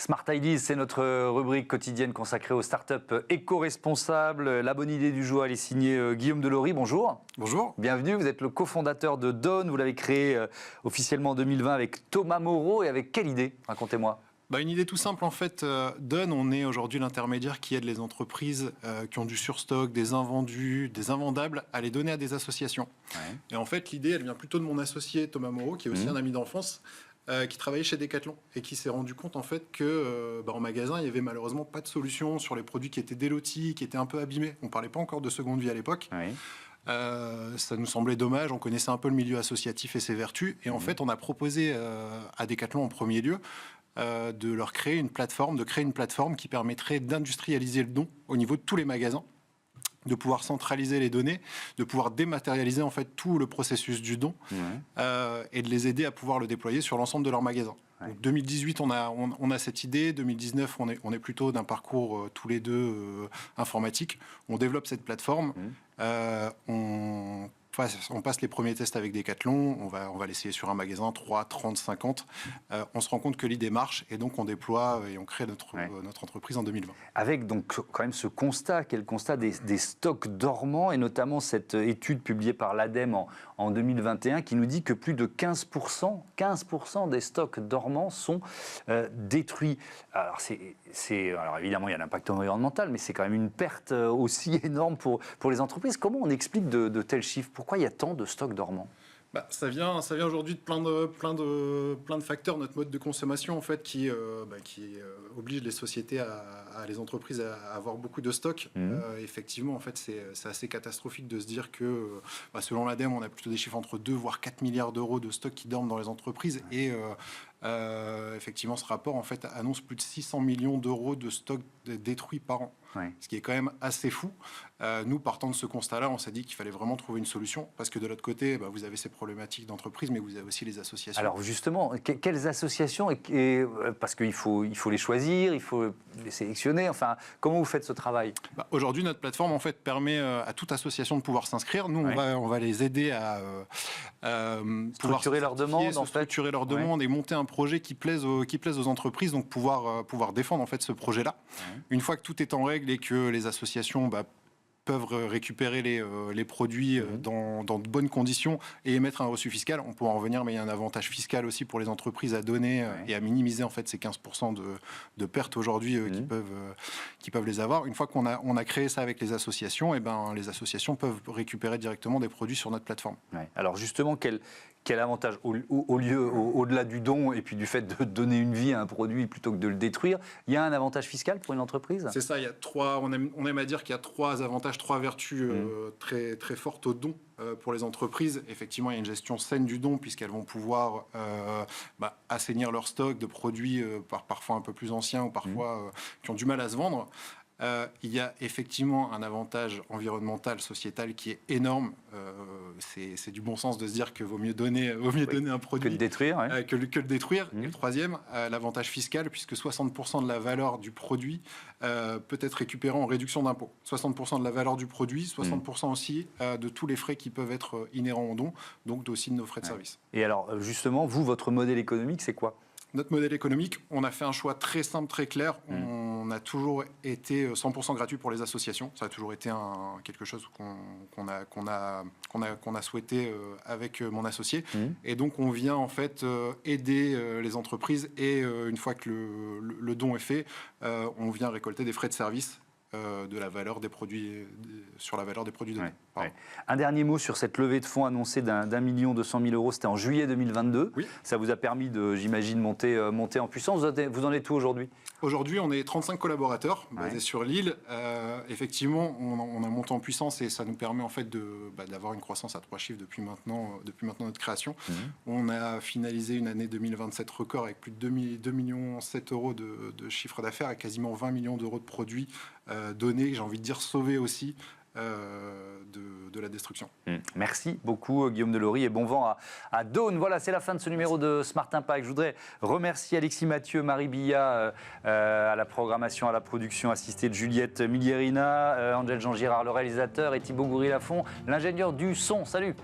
Smart Ideas, c'est notre rubrique quotidienne consacrée aux startups éco-responsables. La bonne idée du jour, elle est signée Guillaume Delory. Bonjour. Bonjour. Bienvenue, vous êtes le cofondateur de Dawn. Vous l'avez créé officiellement en 2020 avec Thomas Moreau. Et avec quelle idée? Racontez-moi. Une idée tout simple, en fait. Dawn, on est aujourd'hui l'intermédiaire qui aide les entreprises qui ont du surstock, des invendus, des invendables, à les donner à des associations. Ouais. Et en fait, l'idée, elle vient plutôt de mon associé Thomas Moreau, qui est aussi un ami d'enfance, qui travaillait chez Decathlon et qui s'est rendu compte en fait que en magasin il y avait malheureusement pas de solution sur les produits qui étaient délotis, qui étaient un peu abîmés. On parlait pas encore de seconde vie à l'époque. Oui. Ça nous semblait dommage. On connaissait un peu le milieu associatif et ses vertus. Et en fait, on a proposé à Decathlon en premier lieu de leur créer une plateforme, qui permettrait d'industrialiser le don au niveau de tous les magasins, de pouvoir centraliser les données, de pouvoir dématérialiser en fait tout le processus du don et de les aider à pouvoir le déployer sur l'ensemble de leurs magasins. Ouais. Donc 2018, on a cette idée. 2019, on est plutôt d'un parcours tous les deux informatique. On développe cette plateforme. On passe les premiers tests avec Decathlon, on va l'essayer sur un magasin, 3, 30, 50. On se rend compte que l'idée marche et donc on déploie et on crée notre entreprise en 2020. Avec donc quand même ce constat, qui est le constat des stocks dormants et notamment cette étude publiée par l'ADEME en 2021 qui nous dit que plus de 15% des stocks dormants sont détruits. Alors, alors évidemment il y a l'impact environnemental, mais c'est quand même une perte aussi énorme pour les entreprises. Comment on explique de tels chiffres? Pourquoi il y a tant de stocks dormants? Ça vient aujourd'hui de plein de facteurs. Notre mode de consommation en fait qui oblige les sociétés les entreprises à avoir beaucoup de stocks. Effectivement en fait c'est assez catastrophique de se dire que selon l'ADEME on a plutôt des chiffres entre 2 voire 4 milliards d'euros de stocks qui dorment dans les entreprises et effectivement ce rapport en fait annonce plus de 600 millions d'euros de stocks détruits par an. Ouais. Ce qui est quand même assez fou. Nous, partant de ce constat-là, on s'est dit qu'il fallait vraiment trouver une solution parce que de l'autre côté, vous avez ces problématiques d'entreprise, mais vous avez aussi les associations. Alors justement, quelles associations parce qu'il faut les choisir, il faut les sélectionner. Enfin, comment vous faites ce travail? Aujourd'hui, notre plateforme en fait permet à toute association de pouvoir s'inscrire. Nous, on va les aider à structurer leurs demandes, structurer leurs demandes et monter un projet qui plaise aux entreprises. Donc pouvoir défendre en fait ce projet-là. Une fois que tout est en règle et que les associations peuvent récupérer les produits dans de bonnes conditions et émettre un reçu fiscal. On pourra en revenir, mais il y a un avantage fiscal aussi pour les entreprises à donner et à minimiser en fait ces 15% de pertes aujourd'hui qui peuvent les avoir. Une fois qu'on a créé ça avec les associations, les associations peuvent récupérer directement des produits sur notre plateforme. Ouais. Alors justement, quel avantage au-delà du don et puis du fait de donner une vie à un produit plutôt que de le détruire, il y a un avantage fiscal pour une entreprise? C'est ça, il y a on aime à dire qu'il y a 3 avantages, 3 vertus très, très fortes au don pour les entreprises. Effectivement, il y a une gestion saine du don puisqu'elles vont pouvoir assainir leur stock de produits parfois un peu plus anciens ou parfois qui ont du mal à se vendre. Il y a effectivement un avantage environnemental, sociétal qui est énorme. C'est du bon sens de se dire que vaut mieux donner un produit que le détruire. Que le détruire. Et le troisième, l'avantage fiscal, puisque 60% de la valeur du produit peut être récupéré en réduction d'impôt. 60% de la valeur du produit, 60% aussi de tous les frais qui peuvent être inhérents au don, donc aussi de nos frais de service. Et alors justement, votre modèle économique, c'est quoi? Notre modèle économique, on a fait un choix très simple, très clair. On a toujours été 100% gratuit pour les associations. Ça a toujours été quelque chose qu'on a souhaité avec mon associé. Et donc, on vient en fait aider les entreprises. Et une fois que le don est fait, on vient récolter des frais de service de la valeur des produits, sur la valeur des produits donnés. Ouais. Un dernier mot sur cette levée de fonds annoncée d'1 200 000 €, c'était en juillet 2022. Oui. Ça vous a permis j'imagine, monter en puissance. Vous en êtes où aujourd'hui? Aujourd'hui, on est 35 collaborateurs basés sur Lille. Effectivement, on a monté en puissance et ça nous permet en fait d'avoir une croissance à 3 chiffres depuis maintenant notre création. On a finalisé une année 2027 record avec plus de 2,7 millions de chiffre d'affaires et quasiment 20 millions d'euros de produits donnés, j'ai envie de dire sauvés aussi. De la destruction. Merci beaucoup Guillaume Delory et bon vent à Dawn. Voilà, c'est la fin de ce numéro de Smart Impact. Je voudrais remercier Alexis Mathieu, Marie Billat à la programmation, à la production, assistée de Juliette Milierina, Angèle Jean-Girard, le réalisateur, et Thibaut Goury-Lafont, l'ingénieur du son. Salut!